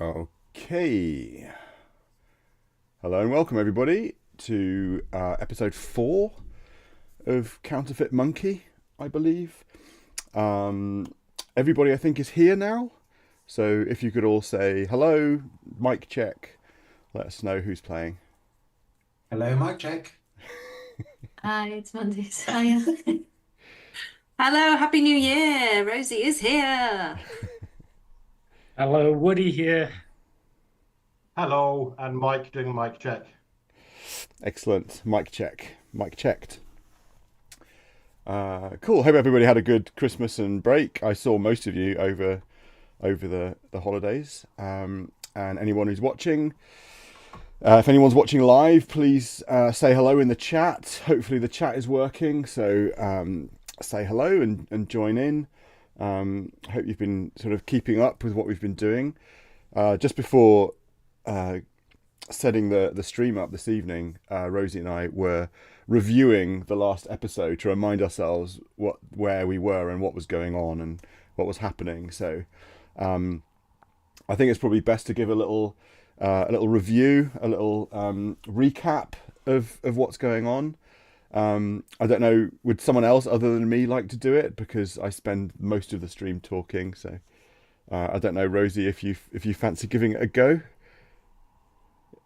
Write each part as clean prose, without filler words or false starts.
Okay. Hello and welcome everybody to episode 4 of Counterfeit Monkey, I believe. Everybody I think is here now. So if you could all say hello, mic check, let us know who's playing. Hello, mic check. Hi, it's Mondays. Hiya. Hello, Happy New Year. Rosie is here. Hello, Woody here. Hello, and Mike doing mic check. Excellent. Mic check. Mic checked. Cool. Hope everybody had a good Christmas and break. I saw most of you over the holidays. And anyone who's watching, if anyone's watching live, please say hello in the chat. Hopefully the chat is working. So say hello and join in. Hope you've been sort of keeping up with what we've been doing. Just before setting the stream up this evening, Rosie and I were reviewing the last episode to remind ourselves where we were and what was going on and what was happening. So I think it's probably best to give a little review, a little recap of what's going on. I don't know, would someone else other than me like to do it, because I spend most of the stream talking. So I don't know, Rosie, if you fancy giving it a go,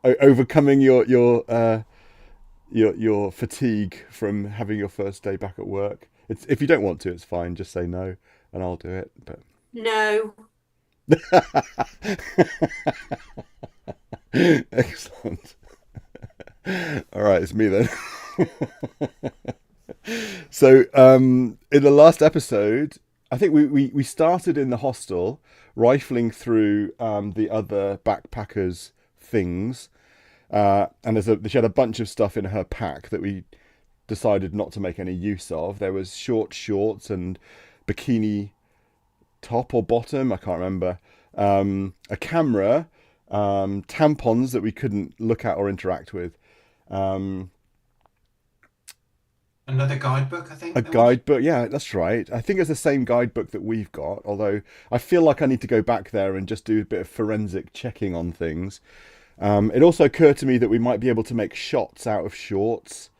overcoming your fatigue from having your first day back at work. If you don't want to, it's fine. Just say no, and I'll do it. But No. excellent. All right, it's me then. So in the last episode, I think we started in the hostel, rifling through the other backpackers' things, and she had a bunch of stuff in her pack that we decided not to make any use of. There was short shorts and bikini top or bottom, I can't remember, a camera, tampons that we couldn't look at or interact with, Another guidebook, I think. a guidebook. Yeah, that's right. I think it's the same guidebook that we've got, although I feel like I need to go back there and just do a bit of forensic checking on things. It also occurred to me that we might be able to make shots out of shorts,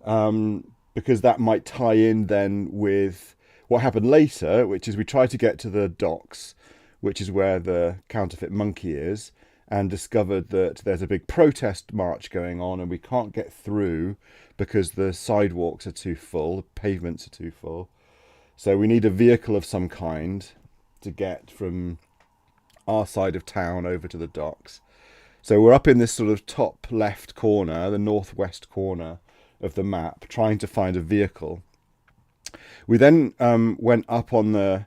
because that might tie in then with what happened later, which is we tried to get to the docks, which is where the counterfeit monkey is, and discovered that there's a big protest march going on and we can't get through because the sidewalks are too full, the pavements are too full. So we need a vehicle of some kind to get from our side of town over to the docks. So we're up in this sort of top left corner, the northwest corner of the map, trying to find a vehicle. We then went up on the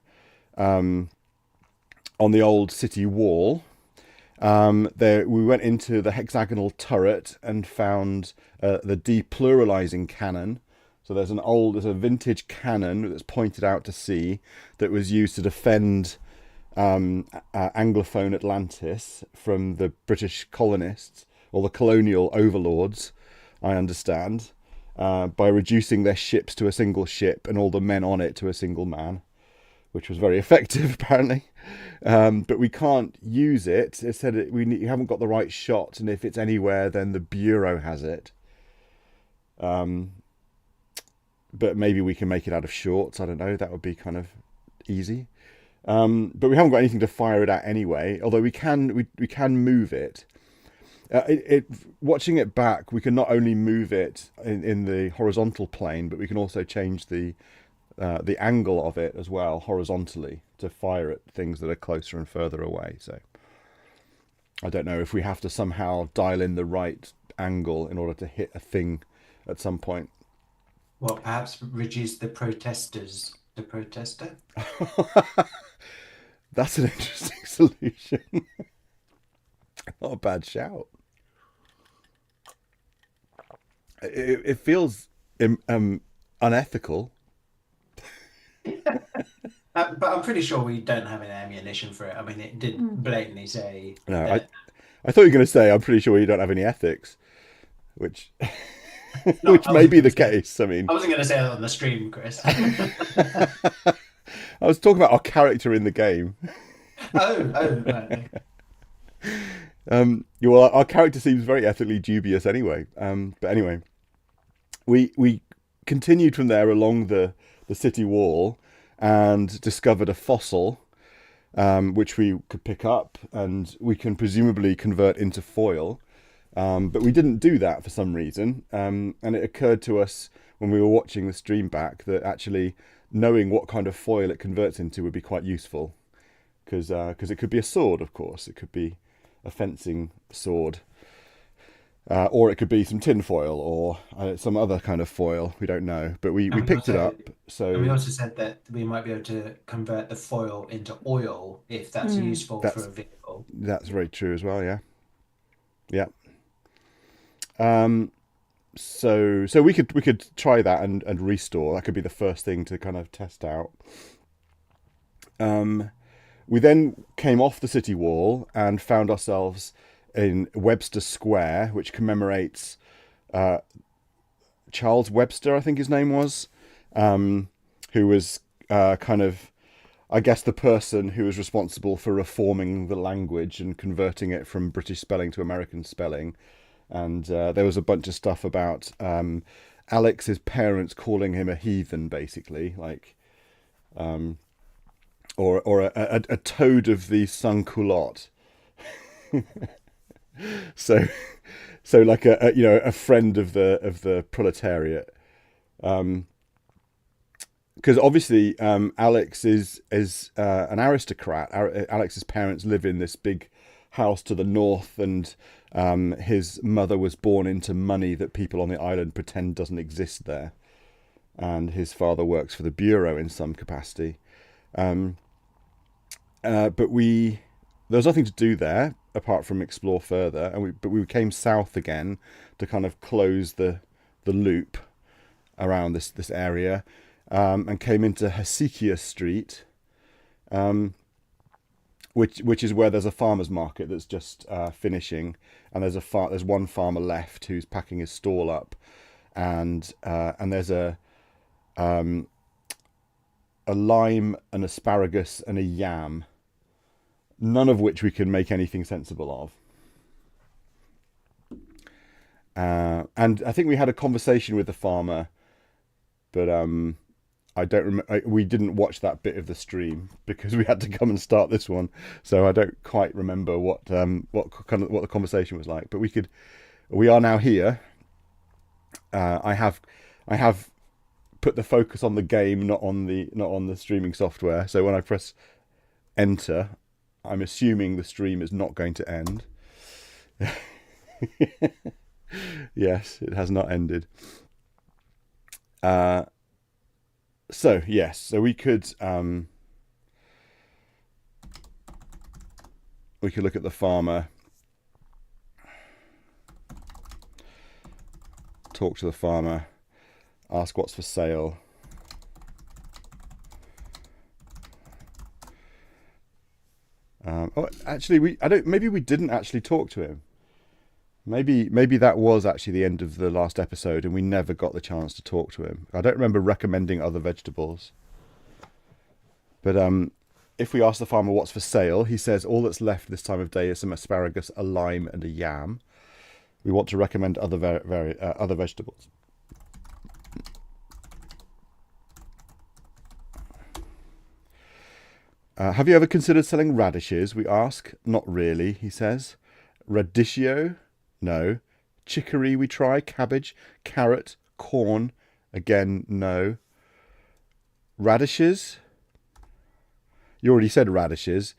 old city wall. We went into the hexagonal turret and found the depluralizing cannon. So there's a vintage cannon that's pointed out to sea that was used to defend Anglophone Atlantis from the British colonists, or the colonial overlords, I understand, by reducing their ships to a single ship and all the men on it to a single man, which was very effective apparently. But we can't use it. It said you haven't got the right shot, and if it's anywhere, then the Bureau has it. But maybe we can make it out of shorts. I don't know. That would be kind of easy. But we haven't got anything to fire it at anyway. Although we can move it. Watching it back, we can not only move it in the horizontal plane, but we can also change the angle of it as well horizontally to fire at things that are closer and further away. So I don't know if we have to somehow dial in the right angle in order to hit a thing at some point. Well, perhaps reduce the protesters to protester. That's an interesting solution. Not a bad shout. It feels unethical. But I'm pretty sure we don't have any ammunition for it. I mean, it did blatantly say No, that. I thought you were going to say, I'm pretty sure you don't have any ethics, which No, which I may wasn't be the gonna say- case. I mean, I wasn't going to say that on the stream, Chris. I was talking about our character in the game. Oh, right. Well, our character seems very ethically dubious anyway. But anyway, we continued from there along the city wall and discovered a fossil, which we could pick up and we can presumably convert into foil. But we didn't do that for some reason. And it occurred to us when we were watching the stream back that actually knowing what kind of foil it converts into would be quite useful. Because it could be a sword, of course. It could be a fencing sword. Or it could be some tin foil or some other kind of foil. We don't know. But we picked it up. And we So also said that we might be able to convert the foil into oil if that's useful for a vehicle. that's very true as well, yeah. Yeah. So we could try that and restore. That could be the first thing to kind of test out. We then came off the city wall and found ourselves in Webster Square, which commemorates Charles Webster, I think his name was, who was kind of, I guess, the person who was responsible for reforming the language and converting it from British spelling to American spelling. And there was a bunch of stuff about Alex's parents calling him a heathen, basically, like, or a toad of the sans-culotte. So like a friend of the proletariat. Because obviously Alex is an aristocrat. Alex's parents live in this big house to the north, and his mother was born into money that people on the island pretend doesn't exist there. And his father works for the bureau in some capacity. But there was nothing to do there apart from explore further, but we came south again to kind of close the loop around this area, and came into Hesychia Street, which is where there's a farmer's market that's just finishing, and there's one farmer left who's packing his stall up, and there's a lime, an asparagus, and a yam, none of which we can make anything sensible of. And I think we had a conversation with the farmer, but I don't remember. We didn't watch that bit of the stream because we had to come and start this one, so I don't quite remember what the conversation was like. But we are now here. I have put the focus on the game, not on the streaming software. So when I press enter, I'm assuming the stream is not going to end. Yes, it has not ended. So we could look at the farmer, talk to the farmer, ask what's for sale. Actually, maybe we didn't actually talk to him. Maybe that was actually the end of the last episode and we never got the chance to talk to him. I don't remember recommending other vegetables. But if we ask the farmer what's for sale, he says all that's left this time of day is some asparagus, a lime, and a yam. We want to recommend other vegetables. Have you ever considered selling radishes? We ask. Not really, he says. Radicchio? No. Chicory we try. Cabbage, carrot, corn. Again, no. Radishes? You already said radishes.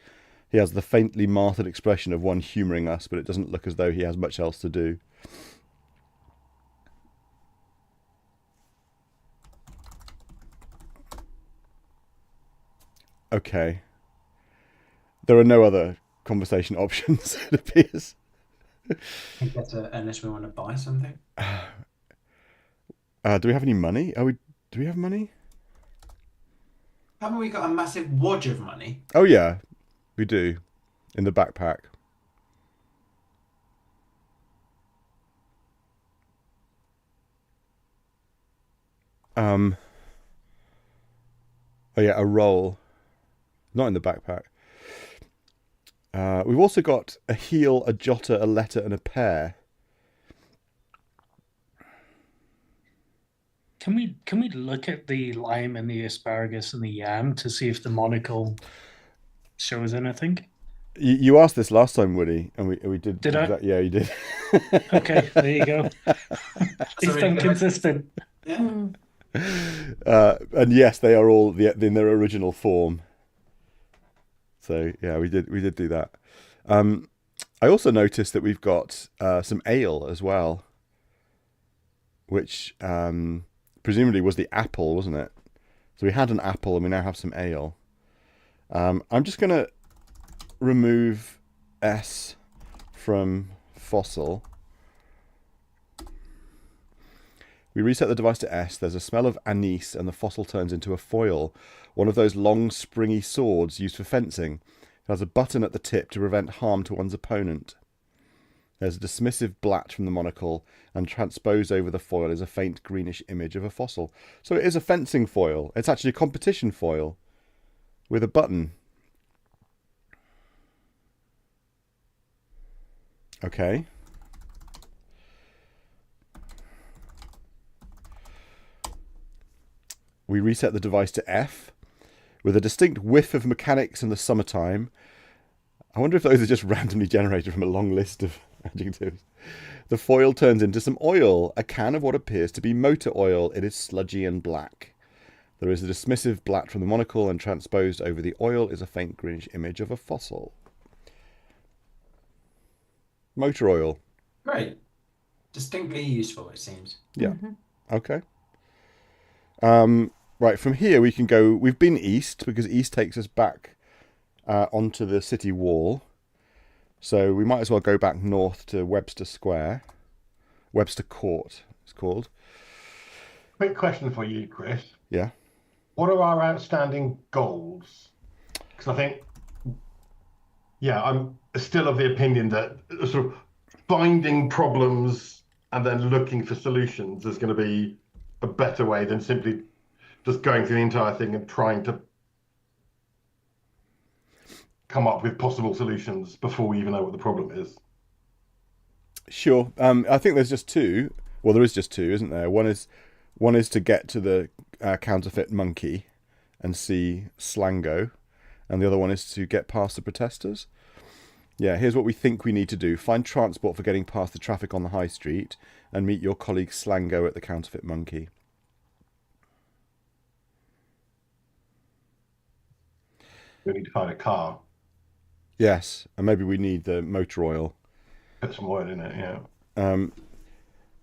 He has the faintly martyred expression of one humouring us, but it doesn't look as though he has much else to do. Okay. There are no other conversation options, it appears. Unless we want to buy something. Do we have any money? Do we have money? Haven't we got a massive wodge of money? Oh yeah, we do. In the backpack. Oh yeah, a roll. Not in the backpack. We've also got a heel, a jotter, a letter, and a pear. Can we look at the lime and the asparagus and the yam to see if the monocle shows anything? You asked this last time, Woody, and we did. Did I? Yeah, you did. Okay, there you go. At least I'm consistent. Yeah. And yes, they are all in their original form. So yeah, we did do that. I also noticed that we've got some ale as well, which presumably was the apple, wasn't it? So we had an apple and we now have some ale. I'm just going to remove S from fossil. We reset the device to S. There's a smell of anise and the fossil turns into a foil, one of those long springy swords used for fencing. It has a button at the tip to prevent harm to one's opponent. There's a dismissive blat from the monocle, and transposed over the foil is a faint greenish image of a fossil. So it is a fencing foil. It's actually a competition foil with a button. Okay. We reset the device to F. With a distinct whiff of mechanics in the summertime. I wonder if those are just randomly generated from a long list of adjectives. The foil turns into some oil, a can of what appears to be motor oil. It is sludgy and black. There is a dismissive blat from the monocle, and transposed over the oil is a faint greenish image of a fossil. Motor oil. Great. Distinctly useful, it seems. Yeah. Okay. Right, from here we can go. We've been east because east takes us back onto the city wall. So we might as well go back north to Webster Square. Webster Court, it's called. Quick question for you, Chris. Yeah. What are our outstanding goals? Because I think, yeah, I'm still of the opinion that sort of finding problems and then looking for solutions is going to be a better way than simply just going through the entire thing and trying to come up with possible solutions before we even know what the problem is. Sure. I think there's just two. Well, there is just two, isn't there? One is to get to the counterfeit monkey and see Slango, and the other one is to get past the protesters. Yeah, here's what we think we need to do. Find transport for getting past the traffic on the high street and meet your colleague Slango at the counterfeit monkey. We need to find a car. Yes, and maybe we need the motor oil. Put some oil in it, yeah.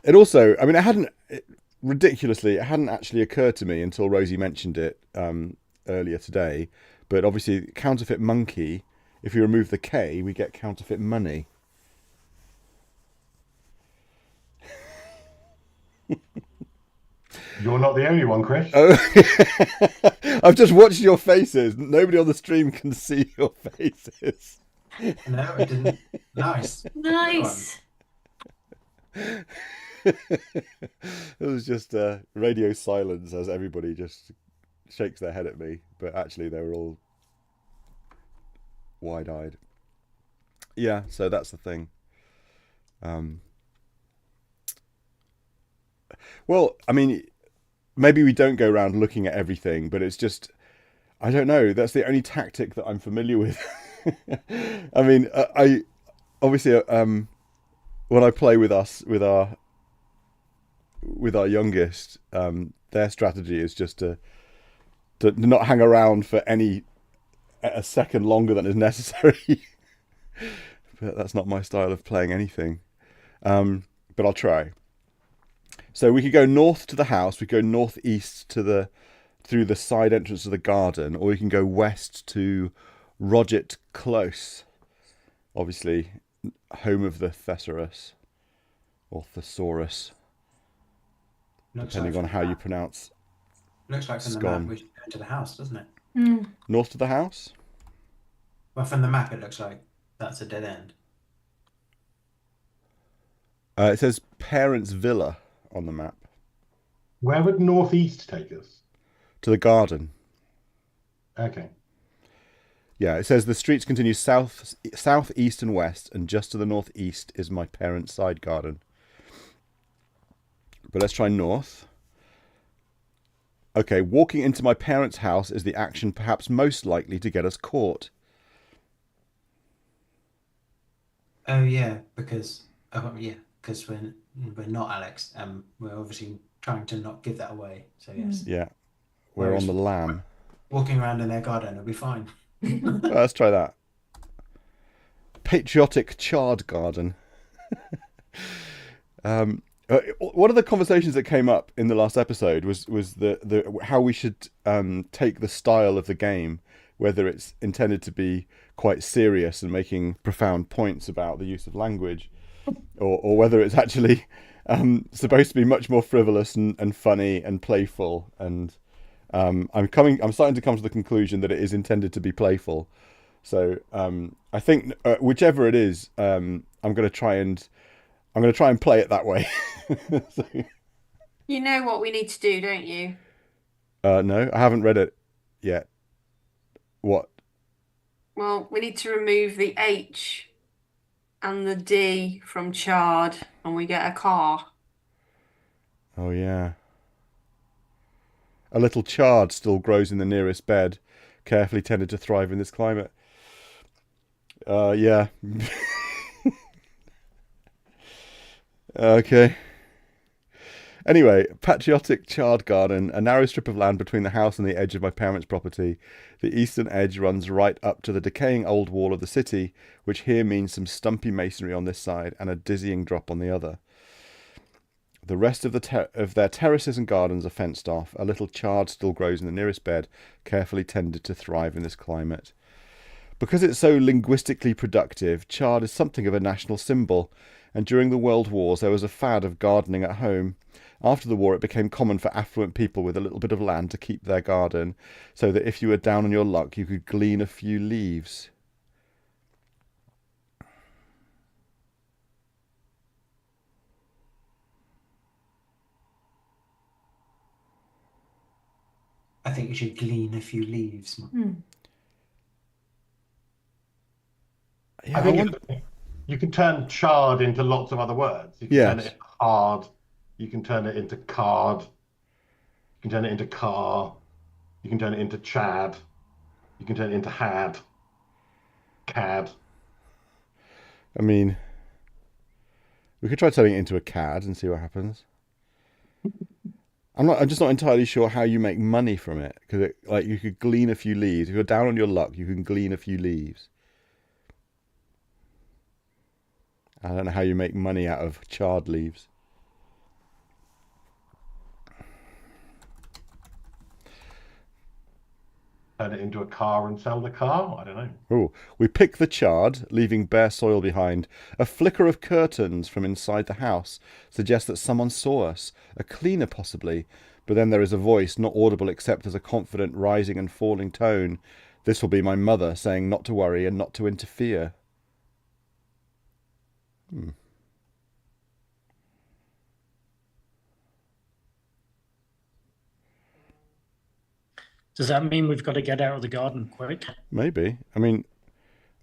It also, I mean, ridiculously, it hadn't actually occurred to me until Rosie mentioned it earlier today. But obviously, counterfeit monkey, if you remove the K, we get counterfeit money. You're not the only one, Chris. Oh. I've just watched your faces. Nobody on the stream can see your faces. No, it didn't. Nice. Nice. It was just radio silence as everybody just shakes their head at me. But actually, they were all wide-eyed. Yeah, so that's the thing. Well, I mean, maybe we don't go around looking at everything, but it's just, I don't know. That's the only tactic that I'm familiar with. I mean, I obviously when I play with our youngest, their strategy is just to not hang around for a second longer than is necessary. But that's not my style of playing anything. But I'll try. So we could go north to the house. We could go northeast through the side entrance of the garden, or we can go west to Roget Close. Obviously, home of the Thesaurus or Thesaurus, depending on how you pronounce. Looks like from the map we should go into the house, doesn't it? North to the house. Well, from the map it looks like that's a dead end. It says Parents' Villa on the map. Where would northeast take us? To the garden. Okay. Yeah, it says the streets continue south, east, and west, and just to the northeast is my parents' side garden. But let's try north. Okay, walking into my parents' house is the action perhaps most likely to get us caught. Oh yeah, because because we're not Alex, we're obviously trying to not give that away. So yes, Yeah, we're on the lam. walking around in their garden, it'll be fine. Well, let's try that. Patriotic charred garden. One of the conversations that came up in the last episode was the how we should take the style of the game, whether it's intended to be quite serious and making profound points about the use of language, or whether it's actually supposed to be much more frivolous and funny and playful. And I'm starting to come to the conclusion that it is intended to be playful. So I think whichever it is, I'm going to try and play it that way. So, You know what we need to do, don't you? no, I haven't read it yet. What? Well, we need to remove the H and the D from charred, and we get a car. Oh yeah. A little chard still grows in the nearest bed, carefully tended to thrive in this climate. Yeah. Okay. Anyway, patriotic charred garden, a narrow strip of land between the house and the edge of my parents' property. The eastern edge runs right up to the decaying old wall of the city, which here means some stumpy masonry on this side and a dizzying drop on the other. The rest of their terraces and gardens are fenced off. A little chard still grows in the nearest bed, carefully tended to thrive in this climate. Because it's so linguistically productive, chard is something of a national symbol, and during the World Wars there was a fad of gardening at home. After the war it became common for affluent people with a little bit of land to keep their garden, so that if you were down on your luck you could glean a few leaves. I think you should glean a few leaves. Yeah, I think you can turn charred into lots of other words. You can turn it into hard. You can turn it into card. You can turn it into car. You can turn it into chad. You can turn it into had. Cad. I mean, we could try turning it into a cad and see what happens. I'm just not entirely sure how you make money from it, because you could glean a few leaves. If you're down on your luck, you can glean a few leaves. I don't know how you make money out of charred leaves. Turn it into a car and sell the car? I don't know. Oh, we pick the chard, leaving bare soil behind. A flicker of curtains from inside the house suggests that someone saw us. A cleaner, possibly. But then there is a voice, not audible except as a confident rising and falling tone. This will be my mother, saying not to worry and not to interfere. Does that mean we've got to get out of the garden quick? Maybe. I mean,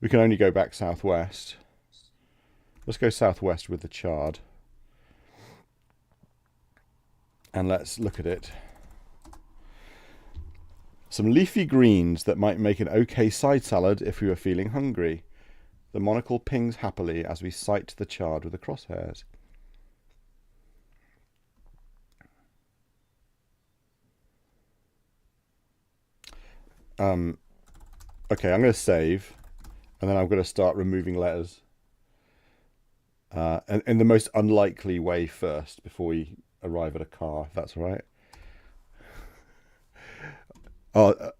we can only go back southwest. Let's go southwest with the chard. And let's look at it. Some leafy greens that might make an okay side salad if we were feeling hungry. The monocle pings happily as we sight the chard with the crosshairs. Okay, I'm going to save, and then I'm going to start removing letters. And in the most unlikely way first, before we arrive at a car, if that's all right. Oh,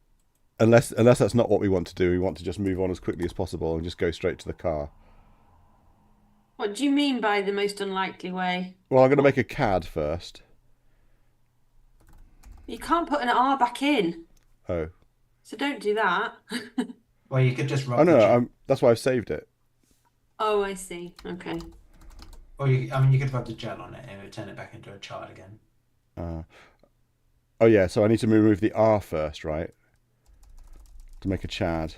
unless that's not what we want to do. We want to just move on as quickly as possible and just go straight to the car. What do you mean by the most unlikely way? Well, I'm going to make a CAD first. You can't put an R back in, Oh. so don't do that. Well, you could just Oh no, that's why I've saved it. Oh, I see. Okay. Or you could rub the gel on it and it would turn it back into a chard again. Oh yeah, so I need to remove the R first, right? To make a chad.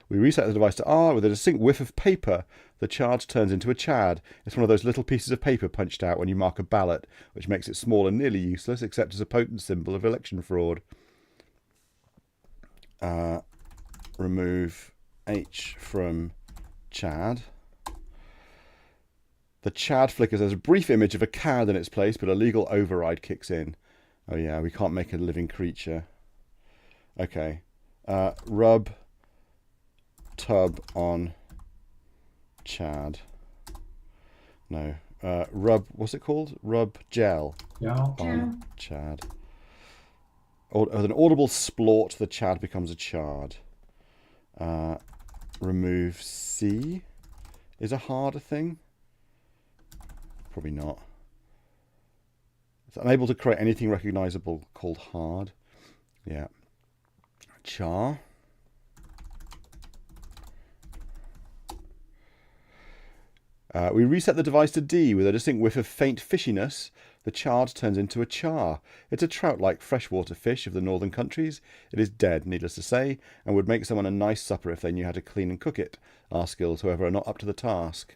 We reset the device to R with a distinct whiff of paper. The charge turns into a chad. It's one of those little pieces of paper punched out when you mark a ballot, which makes it small and nearly useless, except as a potent symbol of election fraud. Remove H from chad. The chad flickers as a brief image of a cad in its place, but a legal override kicks in. Oh yeah, we can't make a living creature. Okay. Rub tub on chad. No. Rub, what's it called? Rub gel on chad. With an audible splort, the chad becomes a chard. Remove C. Is a hard a thing? Probably not. It's unable to create anything recognizable called hard. Yeah. Char. We reset the device to D with a distinct whiff of faint fishiness. The chard turns into a char. It's a trout-like freshwater fish of the northern countries. It is dead, needless to say, and would make someone a nice supper if they knew how to clean and cook it. Our skills, however, are not up to the task.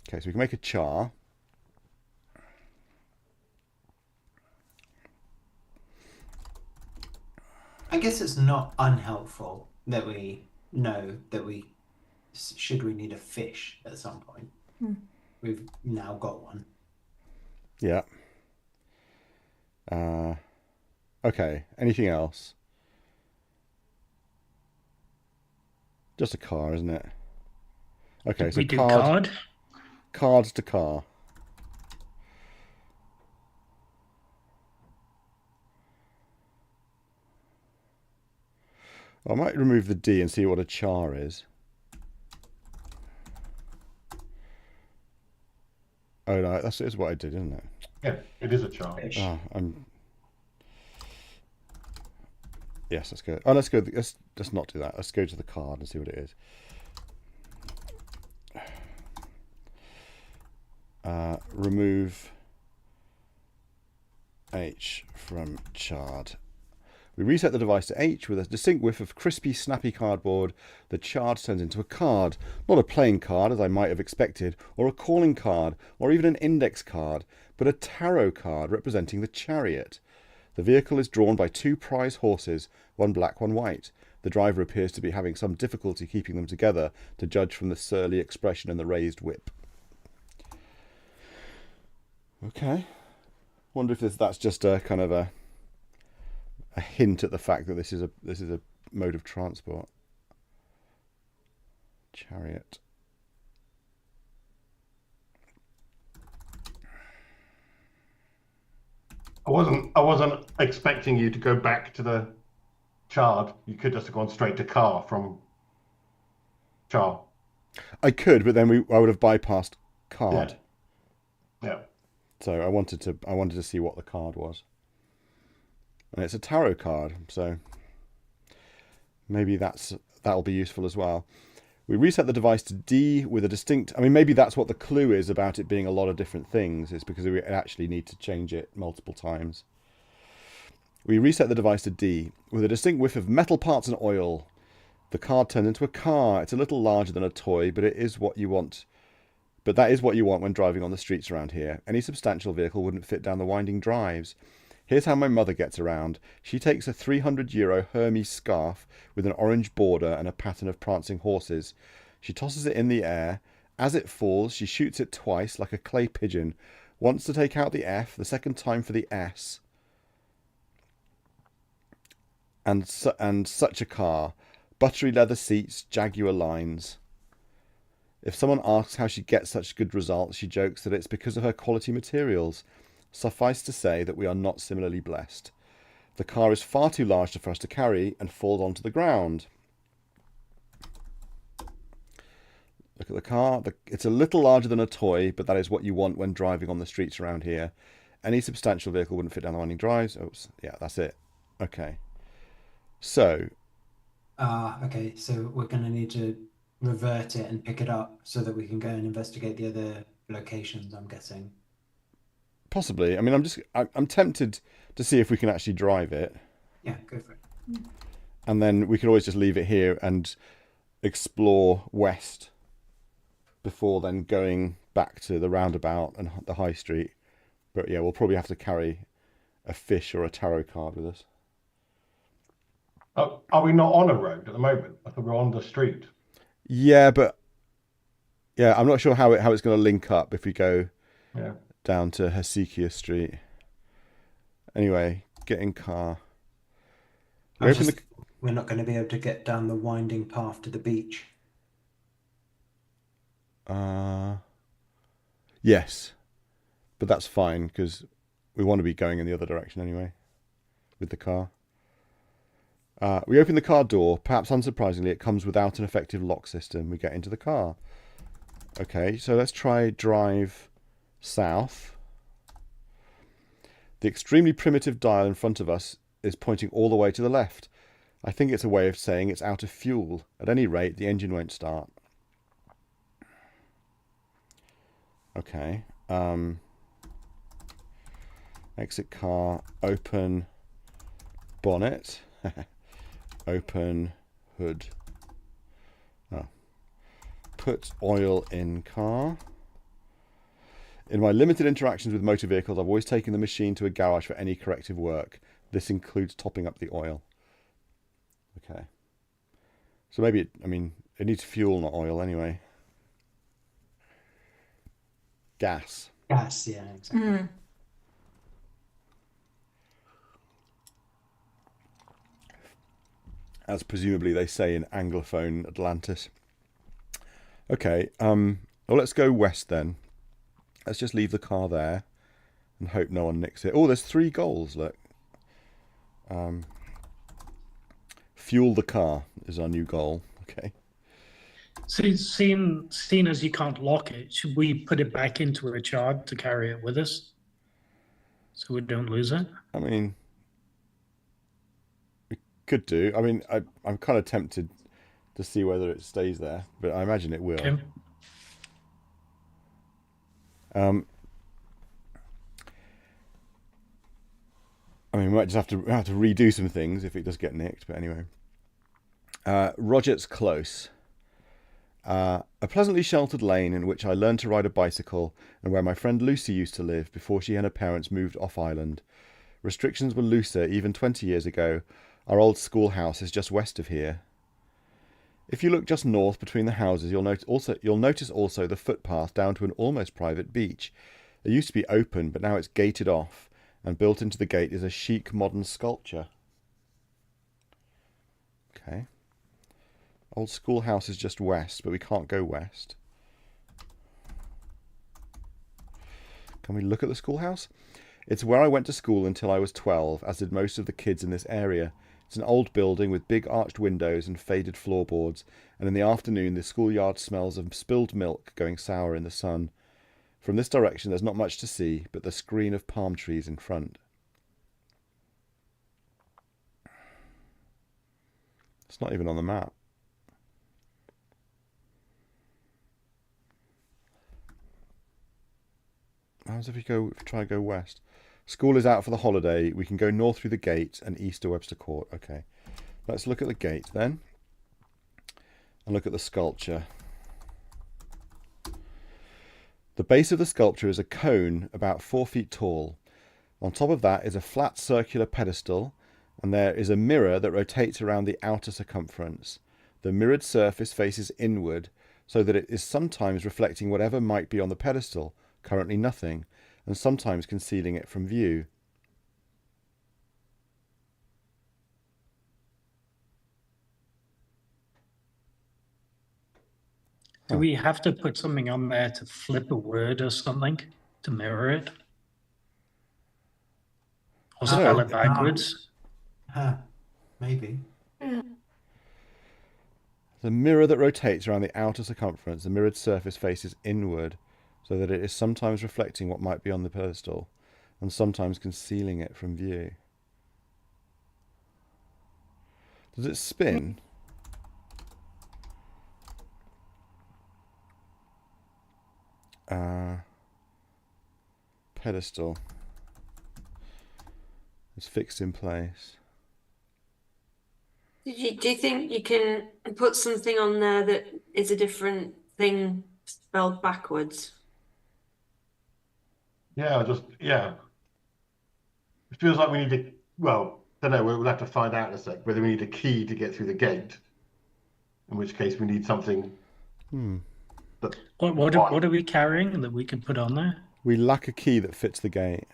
Okay, so we can make a char. I guess it's not unhelpful that we know that should we need a fish at some point. We've now got one. Yeah. Okay, anything else? Just a car, isn't it? Okay, Did so we do card? Cards to car. I might remove the D and see what a char is. Oh no, that's what I did, isn't it? Yeah, it is a char. Oh, Yes, let's go. Oh, let's go. Let's not do that. Let's go to the card and see what it is. Remove H from chard. We reset the device to H with a distinct whiff of crispy, snappy cardboard. The chard turns into a card. Not a playing card, as I might have expected, or a calling card, or even an index card, but a tarot card representing the chariot. The vehicle is drawn by two prize horses, one black, one white. The driver appears to be having some difficulty keeping them together, to judge from the surly expression and the raised whip. Okay. Wonder if that's just a kind of a hint at the fact that this is a mode of transport. Chariot. I wasn't expecting you to go back to the chard. You could just have gone straight to car from char. I could, but then I would have bypassed card. Yeah. So I wanted to see what the card was. And it's a tarot card, so maybe that'll be useful as well. We reset the device to D with a distinct... I mean, maybe that's what the clue is about it being a lot of different things, is because we actually need to change it multiple times. We reset the device to D with a distinct whiff of metal parts and oil. The card turns into a car. It's a little larger than a toy, but it is what you want. But that is what you want when driving on the streets around here. Any substantial vehicle wouldn't fit down the winding drives. Here's how my mother gets around. She takes a €300 Hermes scarf with an orange border and a pattern of prancing horses. She tosses it in the air. As it falls, she shoots it twice like a clay pigeon. Once to take out the F, the second time for the S. And such a car. Buttery leather seats, Jaguar lines. If someone asks how she gets such good results, she jokes that it's because of her quality materials. Suffice to say that we are not similarly blessed. The car is far too large for us to carry and falls onto the ground. Look at the car. It's a little larger than a toy, but that is what you want when driving on the streets around here. Any substantial vehicle wouldn't fit down the winding drives. Oops. Yeah, that's it. Okay. So. Okay, so we're going to need to revert it and pick it up so that we can go and investigate the other locations, I'm guessing. Possibly. I mean, I'm tempted to see if we can actually drive it. Yeah, go for it. And then we could always just leave it here and explore west before then going back to the roundabout and the high street. But yeah, we'll probably have to carry a fish or a tarot card with us. Are we not on a road at the moment? I thought we were on the street. Yeah, but yeah, I'm not sure how it's going to link up if we go down to Hesychia Street. Anyway, get in car. We're not going to be able to get down the winding path to the beach. Yes, but that's fine because we want to be going in the other direction anyway with the car. We open the car door. Perhaps unsurprisingly, it comes without an effective lock system. We get into the car. Okay, so let's try drive south. The extremely primitive dial in front of us is pointing all the way to the left. I think it's a way of saying it's out of fuel. At any rate, the engine won't start. Okay. Exit car, open bonnet, open hood. Oh. Put oil in car. In my limited interactions with motor vehicles, I've always taken the machine to a garage for any corrective work. This includes topping up the oil. Okay. So maybe, it needs fuel, not oil anyway. Gas. Gas, yeah, exactly. As presumably they say in Anglophone Atlantis. Okay, well, let's go west then. Let's just leave the car there and hope no one nicks it. Oh, there's 3 goals, look. Fuel the car is our new goal. Okay. So, seeing as you can't lock it, should we put it back into a chart to carry it with us so we don't lose it? We could do. I'm kind of tempted to see whether it stays there, but I imagine it will. Okay. We might just have to redo some things if it does get nicked, but anyway. Roget's Close. A pleasantly sheltered lane in which I learned to ride a bicycle and where my friend Lucy used to live before she and her parents moved off-island. Restrictions were looser even 20 years ago. Our old schoolhouse is just west of here. If you look just north between the houses, you'll notice also the footpath down to an almost private beach. It used to be open, but now it's gated off, and built into the gate is a chic modern sculpture. Okay. Old schoolhouse is just west, but we can't go west. Can we look at the schoolhouse? It's where I went to school until I was 12, as did most of the kids in this area. It's an old building with big arched windows and faded floorboards, and in the afternoon the schoolyard smells of spilled milk going sour in the sun. From this direction there's not much to see, but the screen of palm trees in front. It's not even on the map. How's if we try and go west? School is out for the holiday. We can go north through the gate and east to Webster Court. Okay. Let's look at the gate then. And look at the sculpture. The base of the sculpture is a cone about 4 feet tall. On top of that is a flat circular pedestal, and there is a mirror that rotates around the outer circumference. The mirrored surface faces inward, so that it is sometimes reflecting whatever might be on the pedestal, currently nothing, and sometimes concealing it from view. Do we have to put something on there to flip a word or something to mirror it? Or spell it backwards? Maybe. The mirror that rotates around the outer circumference, the mirrored surface faces inward, so that it is sometimes reflecting what might be on the pedestal, and sometimes concealing it from view. Does it spin? Pedestal. It's fixed in place. Do you think you can put something on there that is a different thing spelled backwards? Yeah, yeah. It feels like we need to. Well, don't know. We'll have to find out in a sec whether we need a key to get through the gate. In which case, we need something that. What are we carrying that we can put on there? We lack a key that fits the gate.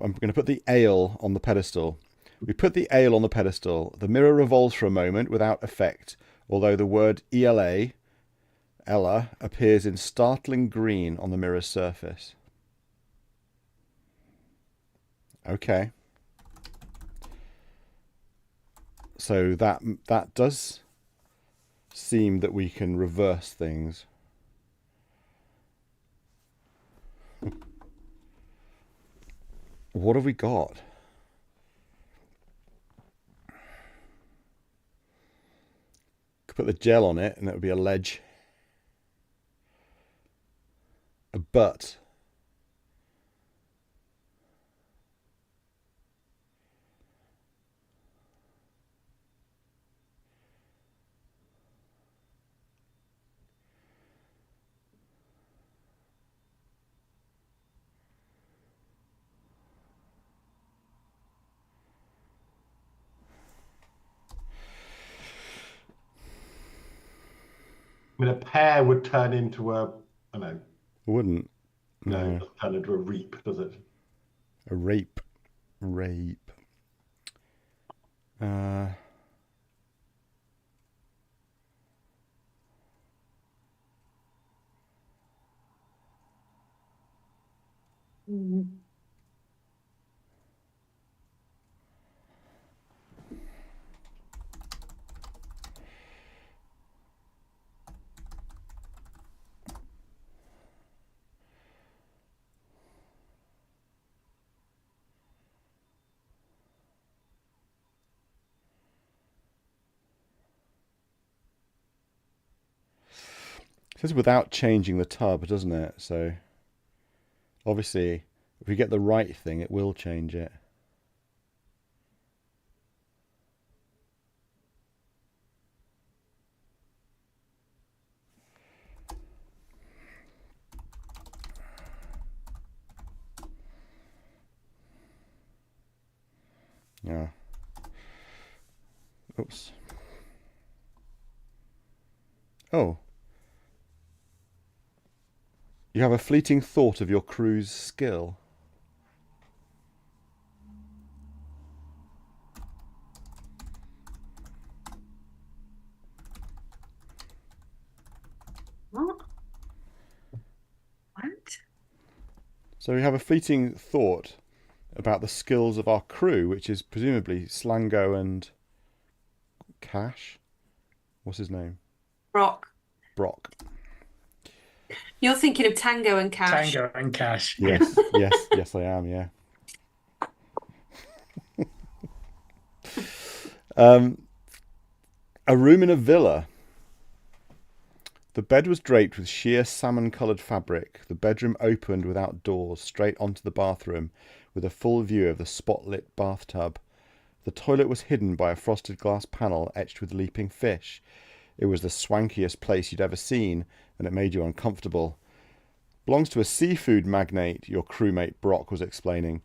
I'm going to put the ale on the pedestal. We put the ale on the pedestal. The mirror revolves for a moment without effect, although the word ELA, Ella, appears in startling green on the mirror's surface. Okay. So that does seem that we can reverse things. What have we got? Could put the gel on it and it would be a ledge. A butt. I mean, a pear would turn into a. I don't know. Wouldn't. No, No. it doesn't turn into a reap, does it? A rape. Rape. It says without changing the tub, doesn't it? So obviously, if we get the right thing, it will change it. Yeah. Oops. Oh. You have a fleeting thought of your crew's skill. What? What? So we have a fleeting thought about the skills of our crew, which is presumably Slango and Cash. What's his name? Brock. Brock. You're thinking of Tango and Cash. Tango and Cash. Yes, yes, I am. Yeah. A room in a villa. The bed was draped with sheer salmon-coloured fabric. The bedroom opened without doors, straight onto the bathroom, with a full view of the spot-lit bathtub. The toilet was hidden by a frosted glass panel etched with leaping fish. It was the swankiest place you'd ever seen, and it made you uncomfortable. Belongs to a seafood magnate, your crewmate Brock was explaining.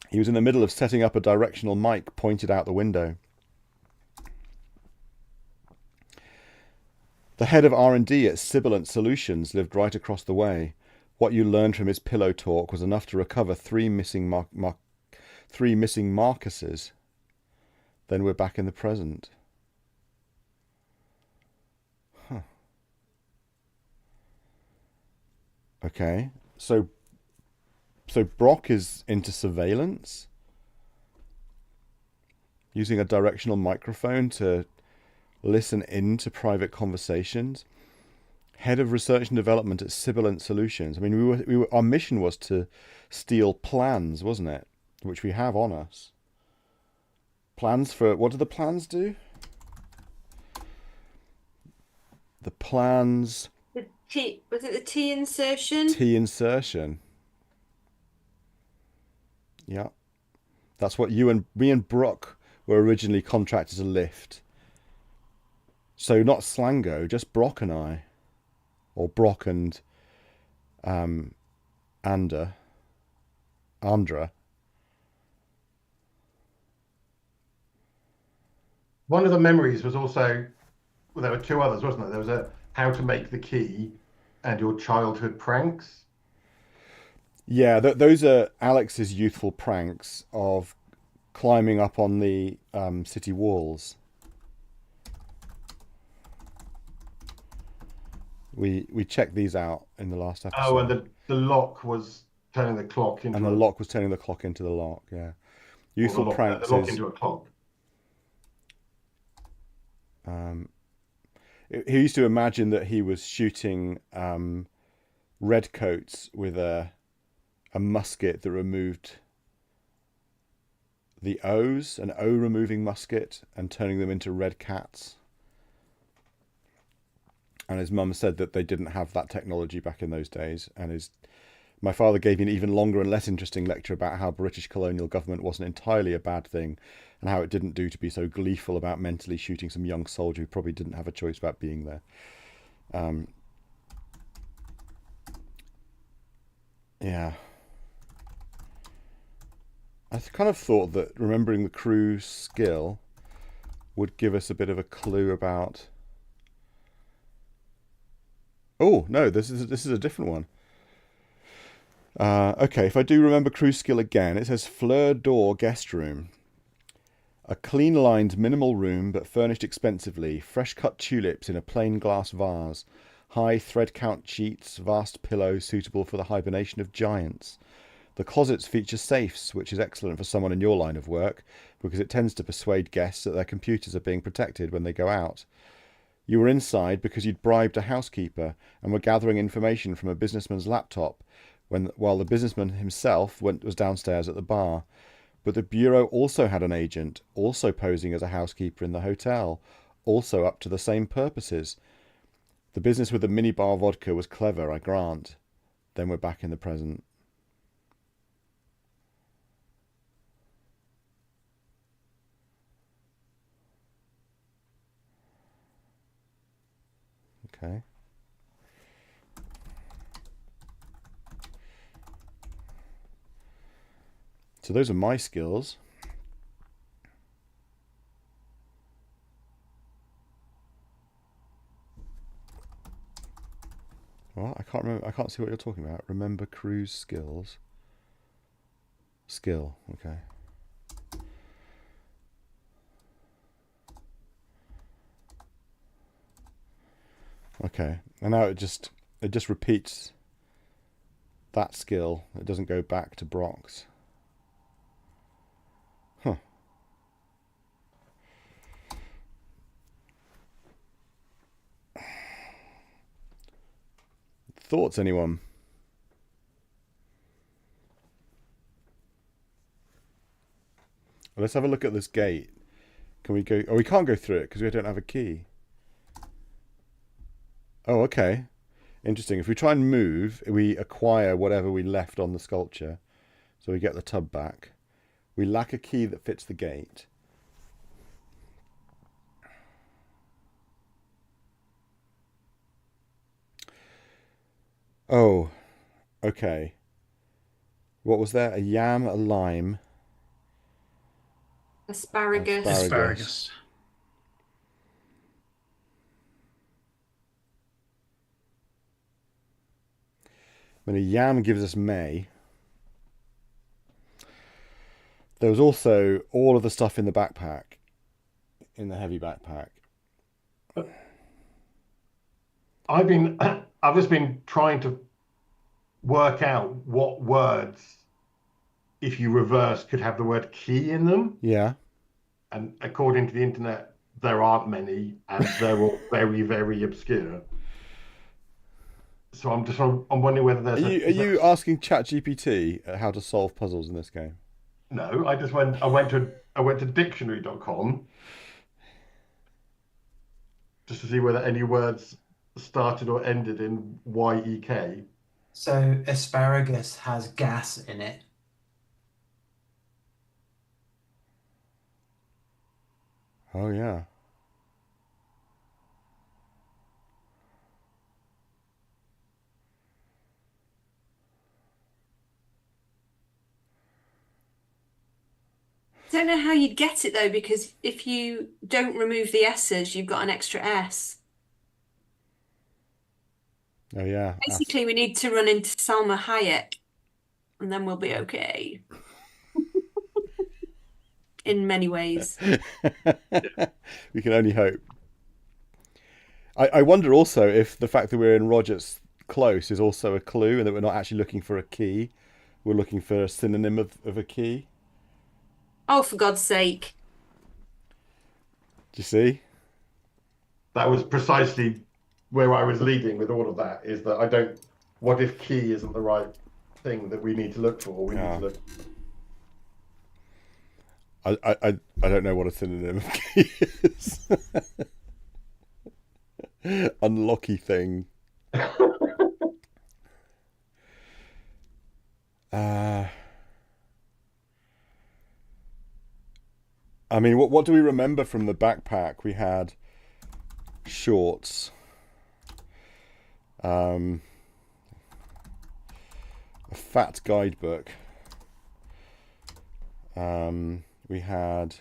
He was in the middle of setting up a directional mic pointed out the window. The head of R&D at Sibilant Solutions lived right across the way. What you learned from his pillow talk was enough to recover three missing Marcuses. Then we're back in the present. Huh. Okay, so Brock is into surveillance, using a directional microphone to listen into private conversations. Head of research and development at Sibilant Solutions. I mean, our mission was to steal plans, wasn't it? Which we have on us. Plans for what do the plans do? The plans. Was it the T insertion? T insertion. Yeah. That's what me and Brock were originally contracted to lift. So not Slango, just Brock and I. Or Brock and Andra. One of the memories was also, well, there were two others, wasn't there? There was a how to make the key and your childhood pranks. Yeah, those are Alex's youthful pranks of climbing up on the city walls. We checked these out in the last episode. Oh, and the lock was turning the clock into and the lock was turning the clock into the lock. Yeah, youthful pranks the lock is into a clock. He used to imagine that he was shooting redcoats with a musket that removed the O's, an O removing musket, and turning them into red cats. And his mum said that they didn't have that technology back in those days. And my father gave me an even longer and less interesting lecture about how British colonial government wasn't entirely a bad thing, and how it didn't do to be so gleeful about mentally shooting some young soldier who probably didn't have a choice about being there. Yeah. I kind of thought that remembering the crew's skill would give us a bit of a clue about... Oh, no, this is a different one. Okay, if I do remember crew skill again, it says Fleur d'Or guest room. A clean-lined, minimal room, but furnished expensively. Fresh-cut tulips in a plain glass vase. High thread-count sheets, vast pillows suitable for the hibernation of giants. The closets feature safes, which is excellent for someone in your line of work, because it tends to persuade guests that their computers are being protected when they go out. You were inside because you'd bribed a housekeeper and were gathering information from a businessman's laptop, while the businessman himself was downstairs at the bar. But the bureau also had an agent, also posing as a housekeeper in the hotel, also up to the same purposes. The business with the minibar vodka was clever, I grant. Then we're back in the present. Okay. So those are my skills. Well, I can't remember. I can't see what you're talking about. Remember crew's skills. Skill. Okay. Okay. And now it just repeats that skill. It doesn't go back to Brock's. Huh. Thoughts, anyone? Let's have a look at this gate. Can we go? Oh, we can't go through it because we don't have a key. Oh, okay. Interesting. If we try and move, we acquire whatever we left on the sculpture. So we get the tub back. We lack a key that fits the gate. Oh, okay. What was there? A yam, a lime. Asparagus. Asparagus. I mean, a yam gives us May. There was also all of the stuff in the backpack, in the heavy backpack. I've just been trying to work out what words, if you reverse, could have the word key in them. Yeah. And according to the internet, there aren't many, and they're all very, very obscure. So I'm wondering whether there's. Are you asking ChatGPT how to solve puzzles in this game? No, I went to dictionary.com just to see whether any words started or ended in YEK. So asparagus has gas in it. Oh yeah. Don't know how you'd get it though, because if you don't remove the S's, you've got an extra S. Oh yeah. Basically, we need to run into Salma Hayek, and then we'll be okay. In many ways. We can only hope. I wonder also if the fact that we're in Roger's close is also a clue, and that we're not actually looking for a key. We're looking for a synonym of a key. Oh, for God's sake. Do you see? That was precisely where I was leading with all of that, is that I don't, what if key isn't the right thing that we need to look for? We need to look. I don't know what a synonym of key is. Unlocky thing. I mean, what do we remember from the backpack? We had shorts, a fat guidebook. We had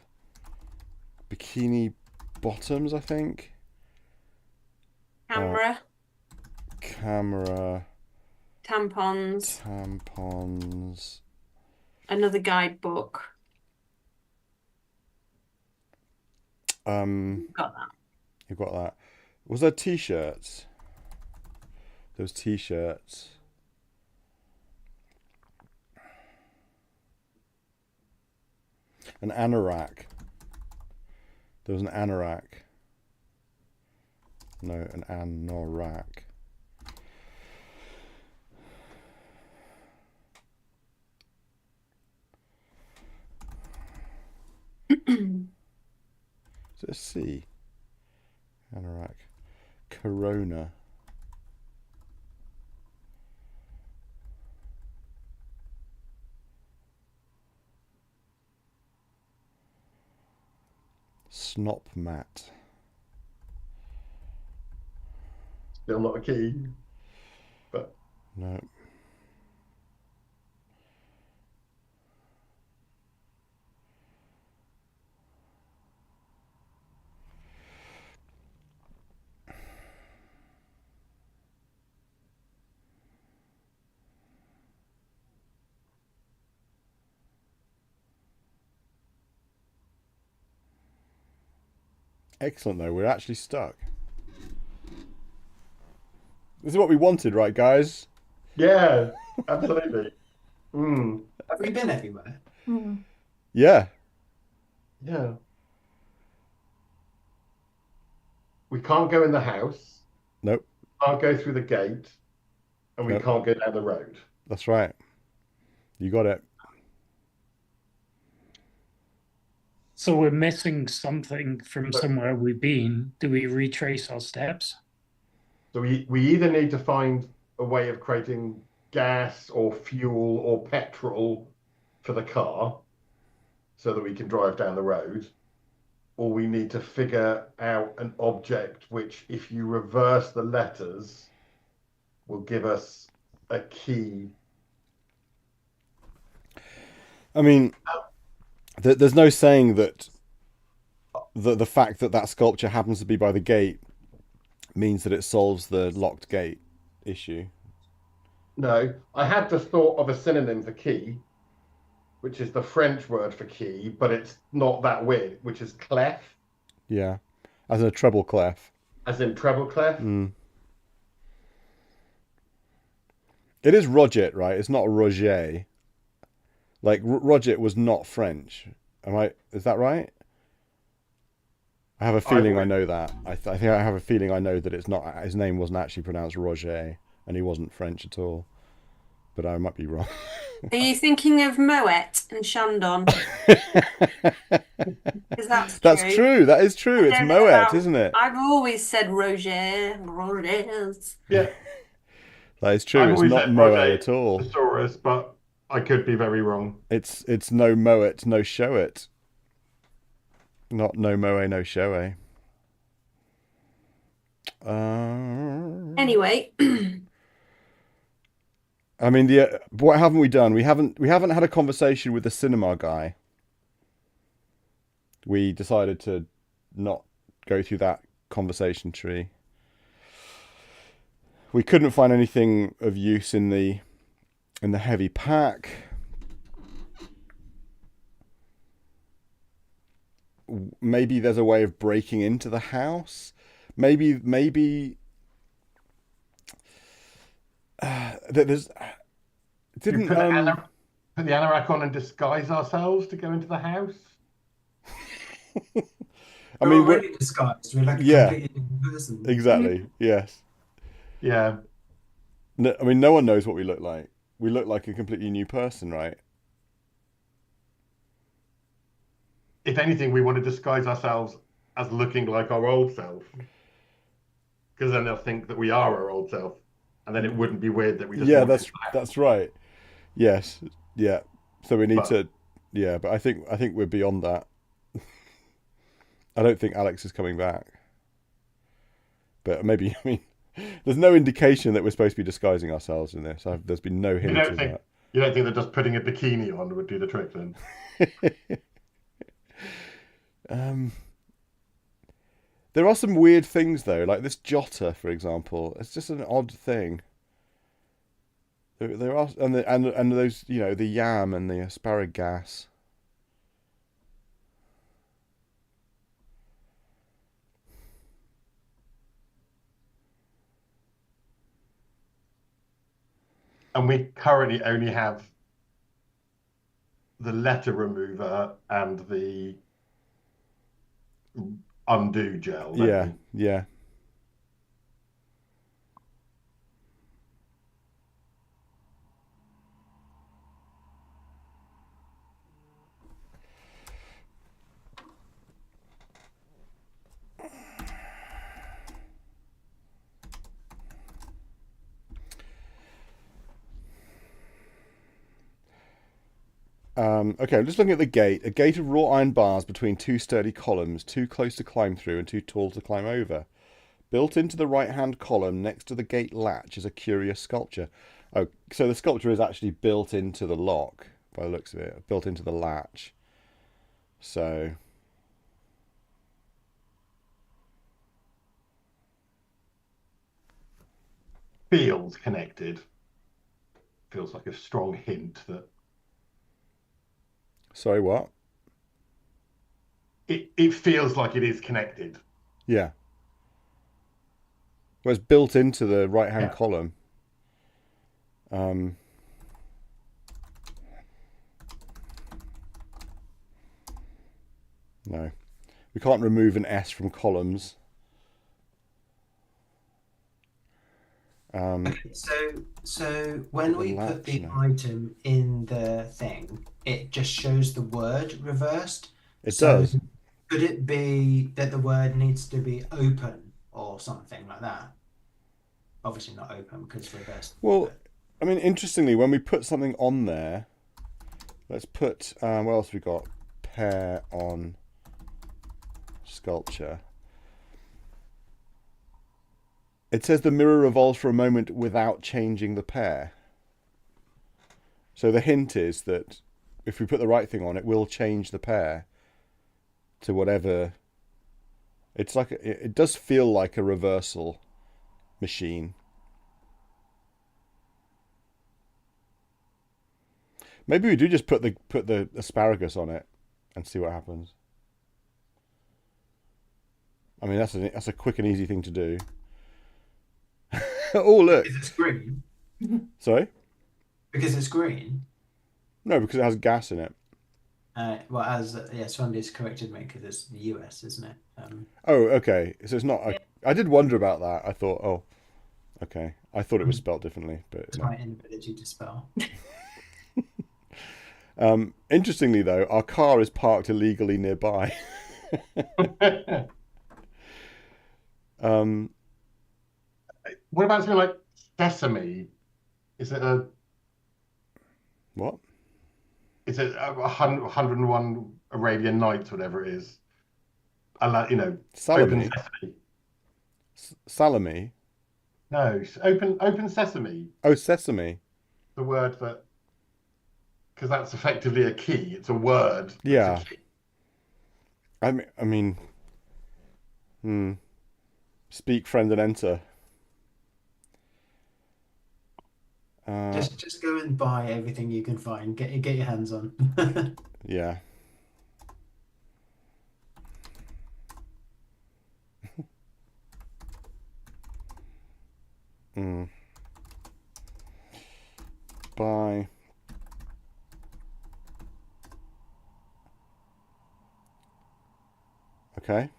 bikini bottoms, I think. Camera. Camera. Tampons. Tampons. Another guidebook. Got that. You've got that. Was there t-shirts? There was t-shirts. An anorak. There was an anorak. No, an anorak. Is it a C? Anorak. Corona. Snop mat. Still not a key, but No. Excellent though, we're actually stuck. This is what we wanted, right, guys? yeah, absolutely. Mm. Have we been everywhere? Yeah. Yeah. We can't go in the house, Nope. can't go through the gate, and we Nope. can't go down the road. That's right. You got it. So we're missing something from somewhere we've been. Do we retrace our steps? So we either need to find a way of creating gas or fuel or petrol for the car so that we can drive down the road, or we need to figure out an object which, if you reverse the letters, will give us a key. I mean, there's no saying that the fact that that sculpture happens to be by the gate means that it solves the locked gate issue. No, I had the thought of a synonym for key, which is the French word for key, but it's not that weird, which is clef, Yeah. As in a treble clef. as in treble clef. It is Roget, right? It's not Roger. Like, Roget was not French. Is that right? I have a feeling I know that. I think I have a feeling I know that it's not. His name wasn't actually pronounced Roger, and he wasn't French at all. But I might be wrong. Are you thinking of Moet and Shandon? Because That's true. That is true. It's Moet, isn't it? I've always said Roger. Rogers. Yeah, That is true. I've It's always not said Moet Roger at all. Thesaurus, but I could be very wrong. It's no Moet, no show it. Not no moe, no show, eh? Anyway, I mean, what haven't we done? We haven't had a conversation with the cinema guy. We decided to not go through that conversation tree. We couldn't find anything of use in the heavy pack. Maybe there's a way of breaking into the house. Maybe there's didn't put the anorak on and disguise ourselves to go into the house. I mean, we're already disguised. We're like a Yeah. completely different person. exactly, yes. Yeah. No, I mean, no one knows what we look like. We look like a completely new person, right? If anything, we want to disguise ourselves as looking like our old self, because then they'll think that we are our old self, and then it wouldn't be weird that we just Yeah, walked into the house. that's right. Yes, yeah. So we need But- to, yeah. But I think we're beyond that. I don't think Alex is coming back. But maybe, I mean, there's no indication that we're supposed to be disguising ourselves in this. There's been no hint of that. You don't think that just putting a bikini on would do the trick then? There are some weird things though, like this jotter, for example. It's just an odd thing. There are and those, you know, the yam and the asparagus. And we currently only have the letter remover and the undo gel. don't Yeah, we? yeah. Okay, I'm just looking at the gate. A gate of wrought iron bars between two sturdy columns, too close to climb through and too tall to climb over. Built into the right-hand column next to the gate latch is a curious sculpture. Oh, so the sculpture is actually built into the lock, by the looks of it. Built into the latch. So... Feels connected. Feels like a strong hint that Sorry, what? it feels like it is connected. Yeah. Well, it's built into the right-hand Yeah. column. No. We can't remove an S from columns. Okay, so when we put the latch, no. item in the thing, it just shows the word reversed. It So does. could it be that the word needs to be open or something like that? Obviously not open because reversed. Well, I mean, interestingly, when we put something on there, let's put, what else have we got? Pair on sculpture. It says the mirror revolves for a moment without changing the pair. So the hint is that if we put the right thing on, it will change the pair to whatever. It's like it does feel like a reversal machine. Maybe we do just put the asparagus on it and see what happens. I mean, that's a quick and easy thing to do. Oh, look. Because it's green. Sorry? Because it's green. No, because it has gas in it. Well, as somebody's corrected me because it's the US, isn't it? Oh, okay. So it's not. I did wonder about that. I thought, oh, okay. I thought it was spelled differently, but It's no. my inability to spell. Interestingly, though, our car is parked illegally nearby. What about something like sesame? Is it What? is it 101 Arabian Nights, whatever it is? you know, open Salami. sesame. Salami. No, open sesame. Oh, sesame. The word that, because that's effectively a key. It's a word. Yeah. That's a key. I mean, speak, friend, and enter. Just go and buy everything you can find. Get your hands on. Yeah. Bye. Okay.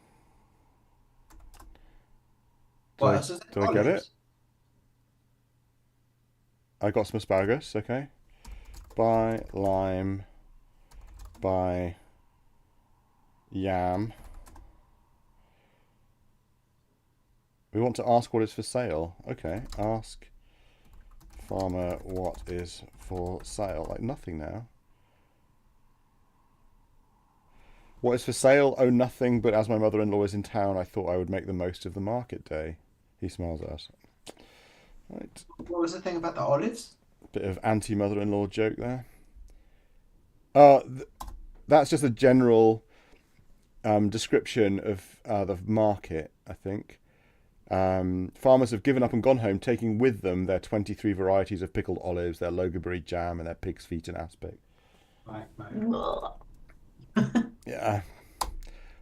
What else is Do I get it? I got some asparagus. Okay. Buy lime. Buy yam. We want to ask what is for sale. Okay. Ask farmer what is for sale. Like nothing now. What is for sale? Oh, nothing, but as my mother-in-law is in town, I thought I would make the most of the market day. He smiles at us. Right. What was the thing about the olives? Bit of anti-mother-in-law joke there. That's just a general description of the market, I think. Farmers have given up and gone home, taking with them their 23 varieties of pickled olives, their logaberry jam, and their pig's feet and aspic. Right. Yeah.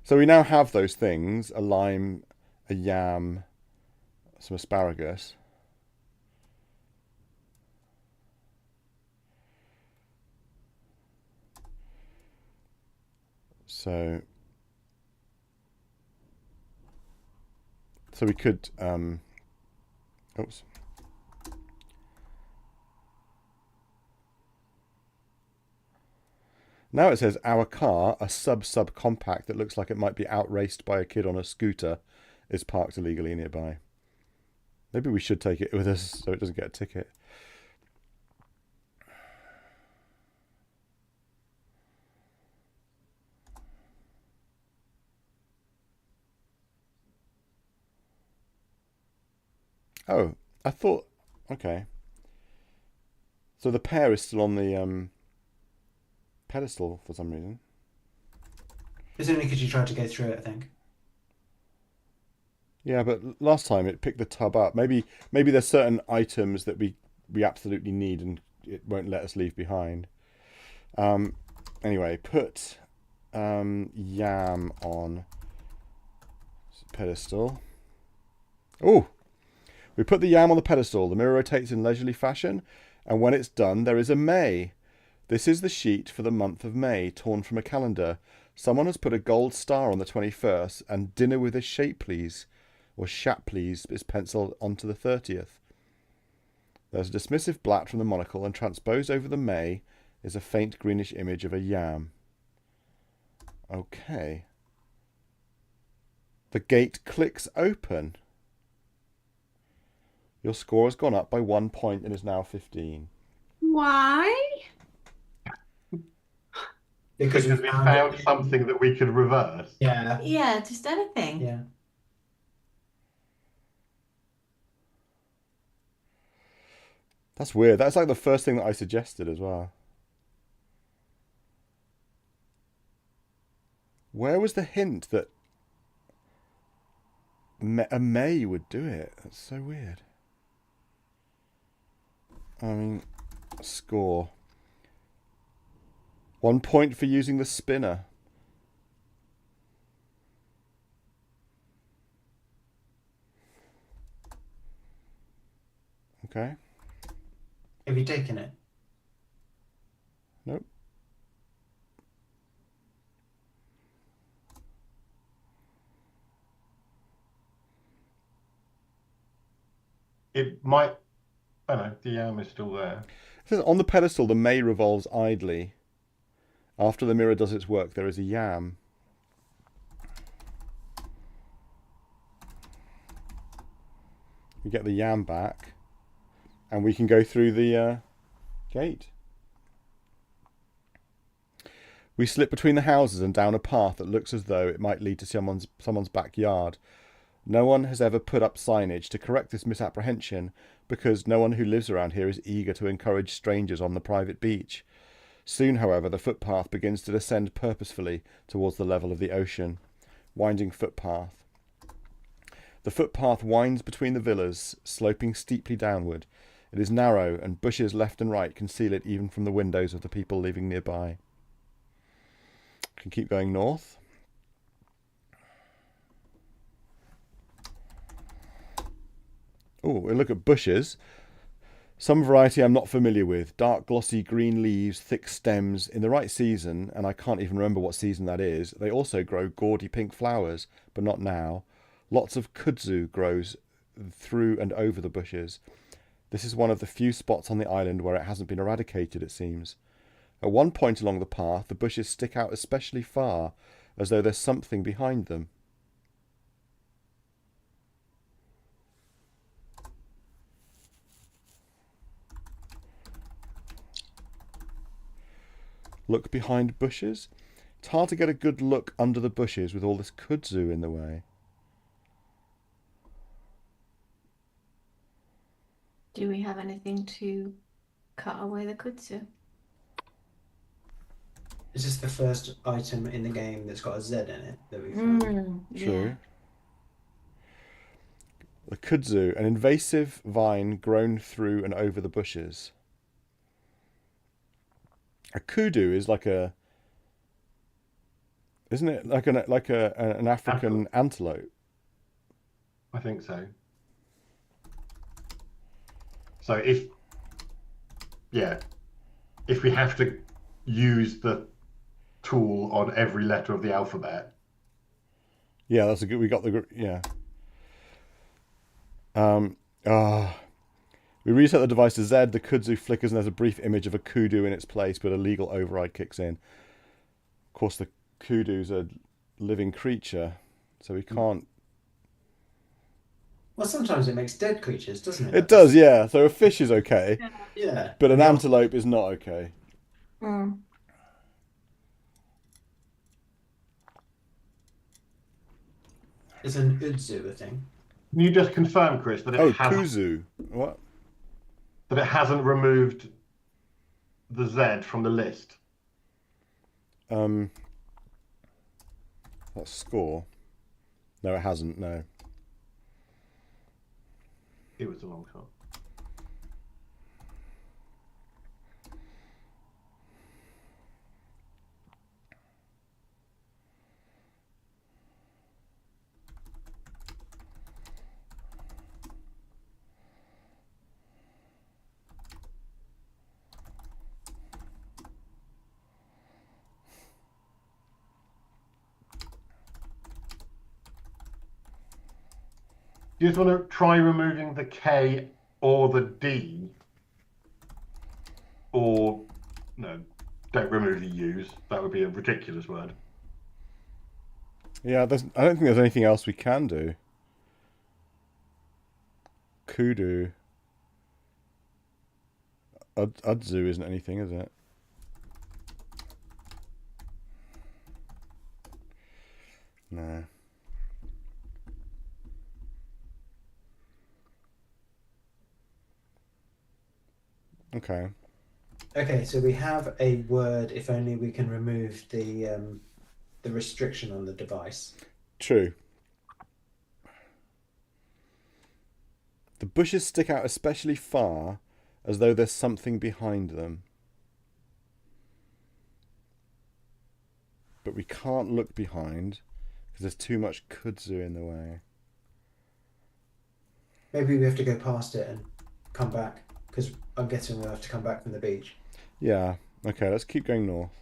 So we now have those things: a lime, a yam, some asparagus. So we could oops. Now it says our car, a sub-compact that looks like it might be outraced by a kid on a scooter, is parked illegally nearby. Maybe we should take it with us so it doesn't get a ticket. Oh, I thought... Okay. So the pear is still on the pedestal for some reason. It's only because you tried to go through it, I think. Yeah, but last time it picked the tub up. Maybe there's certain items that we absolutely need and it won't let us leave behind. Anyway, put yam on pedestal. Oh, we put the yam on the pedestal. The mirror rotates in leisurely fashion, and when it's done, there is a May. This is the sheet for the month of May, torn from a calendar. Someone has put a gold star on the 21st, and dinner with a shape, please, or chap, please, is penciled onto the 30th. There's a dismissive blat from the monocle, and transposed over the May is a faint greenish image of a yam. Okay. The gate clicks open. Your score has gone up by 1 point and is now 15. Why? Because we found something that we could reverse. Yeah. Yeah, just anything. Yeah. That's weird. That's like the first thing that I suggested as well. Where was the hint that a May would do it? That's so weird. I mean, score. 1 point for using the spinner. Okay. Have you taken it? Nope. It might... Oh no, the yam is still there. It says, on the pedestal, the May revolves idly. After the mirror does its work, there is a yam. We get the yam back, and we can go through the gate. We slip between the houses and down a path that looks as though it might lead to someone's backyard. No one has ever put up signage to correct this misapprehension because no one who lives around here is eager to encourage strangers on the private beach. Soon, however, the footpath begins to descend purposefully towards the level of the ocean. Winding footpath. The footpath winds between the villas, sloping steeply downward. It is narrow, and bushes left and right conceal it even from the windows of the people living nearby. Can keep going north. Oh, we look at bushes. Some variety I'm not familiar with. Dark, glossy green leaves, thick stems. In the right season, and I can't even remember what season that is, they also grow gaudy pink flowers, but not now. Lots of kudzu grows through and over the bushes. This is one of the few spots on the island where it hasn't been eradicated, it seems. At one point along the path, the bushes stick out especially far, as though there's something behind them. Look behind bushes? It's hard to get a good look under the bushes with all this kudzu in the way. Do we have anything to cut away the kudzu? Is this the first item in the game that's got a Z in it that we found? True. The kudzu, an invasive vine grown through and over the bushes. A kudu is like a, isn't it like an African antelope? I think so. So if we have to use the tool on every letter of the alphabet. Yeah, that's a good. We got the yeah. We reset the device to Z. The kudzu flickers, and there's a brief image of a kudu in its place, but a legal override kicks in. Of course, the kudu's a living creature, so we can't. Well, sometimes it makes dead creatures, doesn't it? It does, yeah. So a fish is okay, Yeah. but an antelope is not okay. Mm. Is an udzu a thing? Can you just confirm, Chris, that kuzu. What? That it hasn't removed the Z from the list? That's score. No, it hasn't. No. It was a long shot. Do you just want to try removing the K or the D? Or, no, don't remove the U's. That would be a ridiculous word. Yeah, I don't think there's anything else we can do. Kudu. Udzu isn't anything, is it? No. Okay. Okay, so we have a word. If only we can remove the restriction on the device. True. The bushes stick out especially far, as though there's something behind them. But we can't look behind because there's too much kudzu in the way. Maybe we have to go past it and come back, because I'm guessing we'll have to come back from the beach. Yeah. Okay, let's keep going north.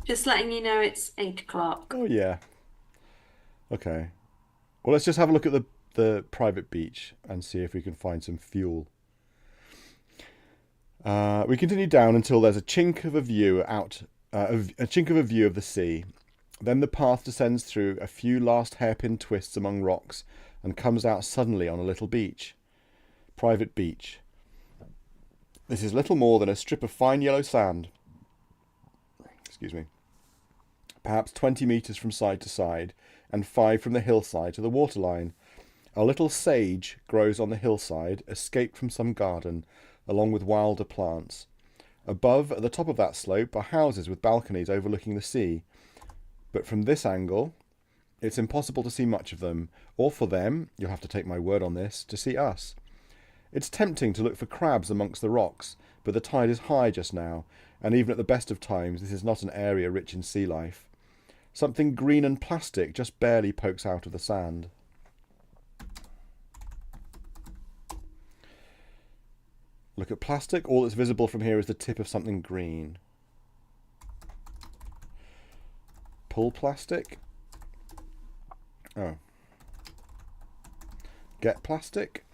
Just letting you know it's 8 o'clock. Oh, yeah. Okay. Well, let's just have a look at the private beach and see if we can find some fuel. We continue down until there's a chink of a view of the sea. Then the path descends through a few last hairpin twists among rocks and comes out suddenly on a little beach. Private beach. This is little more than a strip of fine yellow sand. Excuse me. perhaps 20 metres from side to side, and 5 from the hillside to the waterline. A little sage grows on the hillside, escaped from some garden, along with wilder plants. Above, at the top of that slope, are houses with balconies overlooking the sea. But from this angle, it's impossible to see much of them, or for them, you'll have to take my word on this, to see us. It's tempting to look for crabs amongst the rocks, but the tide is high just now, and even at the best of times, this is not an area rich in sea life. Something green and plastic just barely pokes out of the sand. Look at plastic. All that's visible from here is the tip of something green. Pull plastic. Oh. Get plastic.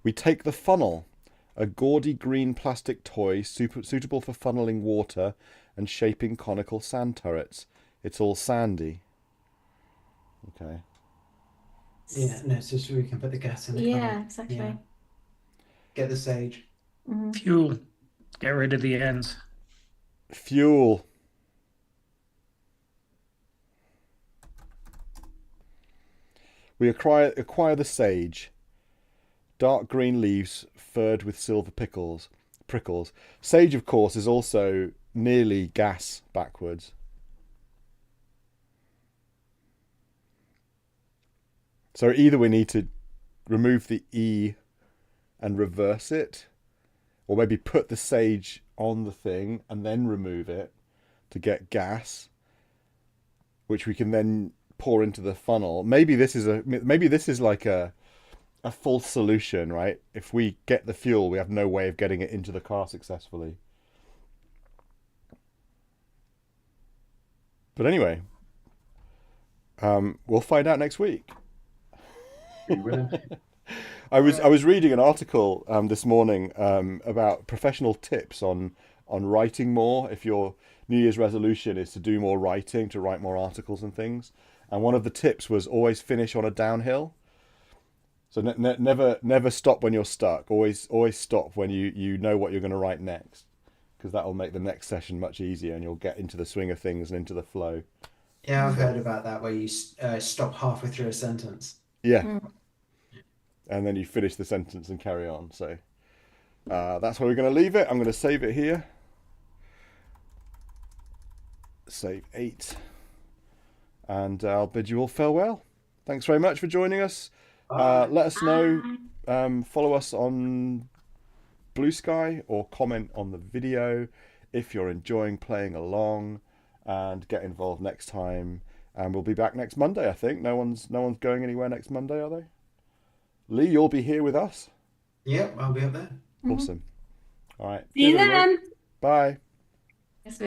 We take the funnel. A gaudy green plastic toy suitable for funneling water and shaping conical sand turrets. It's all sandy. Okay. Yeah, no, so we can put the gas in the Yeah, funnel. exactly. Yeah. Get the sage. Fuel. Get rid of the ends. Fuel. We acquire the sage. Dark green leaves furred with silver prickles. Sage, of course, is also nearly gas backwards. So either we need to remove the E and reverse it, or maybe put the sage on the thing and then remove it to get gas, which we can then pour into the funnel. Maybe this is like a false solution, right? If we get the fuel, we have no way of getting it into the car successfully. But anyway, we'll find out next week. I was reading an article this morning about professional tips on writing more. If your New Year's resolution is to do more writing, to write more articles and things, and one of the tips was always finish on a downhill. So never stop when you're stuck. Always stop when you know what you're going to write next, because that will make the next session much easier, and you'll get into the swing of things and into the flow. Yeah, I've heard about that, where you stop halfway through a sentence. Yeah. And then you finish the sentence and carry on. So that's where we're going to leave it. I'm going to save it here. Save 8. And I'll bid you all farewell. Thanks very much for joining us. Let us know. Follow us on Blue Sky or comment on the video if you're enjoying playing along, and get involved next time. And we'll be back next Monday, I think. No one's going anywhere next Monday, are they? Lee, you'll be here with us. Yep, I'll be up there. Awesome. All right. See you Cheers, everyone. then. Bye.